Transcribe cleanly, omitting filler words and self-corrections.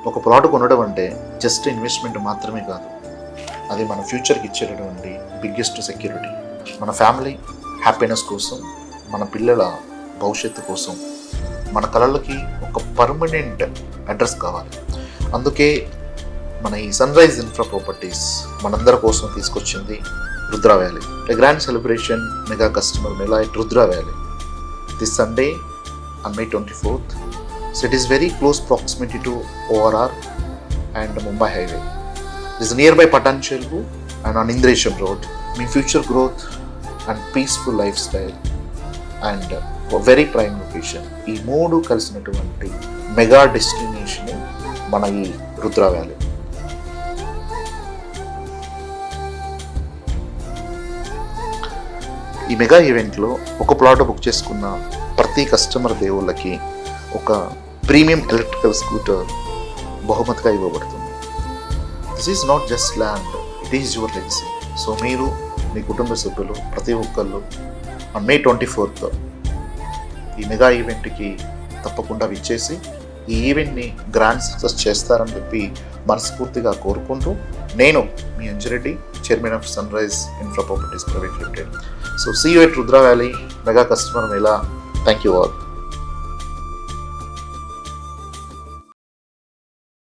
ఒక ప్లాట్ కొనడం అంటే జస్ట్ ఇన్వెస్ట్మెంట్ మాత్రమే కాదు, అది మన ఫ్యూచర్కి ఇచ్చేటటువంటి బిగ్గెస్ట్ సెక్యూరిటీ. మన ఫ్యామిలీ హ్యాపీనెస్ కోసం, మన పిల్లల భవిష్యత్తు కోసం, మన కళలకి ఒక పర్మనెంట్ అడ్రస్ కావాలి. అందుకే మన ఈ సన్ రైజ్ ఇన్ఫ్రా ప్రాపర్టీస్ మనందరి కోసం తీసుకొచ్చింది Rudra valley, a grand celebration mega customer mela at Rudra Valley this Sunday on May 24th. So it is very close proximity to ORR and Mumbai Highway. It is nearby Patancheru and on Indresham Road. My future growth and peaceful lifestyle and very prime location. ఈ మూడు కలిసినటువంటి mega destination మన ఈ Rudra valley. ఈ mega ఈవెంట్లో ఒక plot book చేసుకున్న ప్రతి కస్టమర్ దేవుళ్ళకి ఒక ప్రీమియం ఎలక్ట్రికల్ స్కూటర్ బహుమతిగా ఇవ్వబడుతుంది. This is not just land, it is your legacy. So మీరు, మీ కుటుంబ సభ్యులు ప్రతి ఒక్కళ్ళు May 24th ఈ మెగా ఈవెంట్కి తప్పకుండా విచ్చేసి ఈ ఈవెంట్ని గ్రాండ్ సక్సెస్ చేస్తారని చెప్పి మనస్ఫూర్తిగా కోరుకుంటూ, నేను మీ Anji Reddy, chairman of Sunrise Infra Properties Private Limited. So see you at Rudra Valley Mega Customer Mela. Thank you all.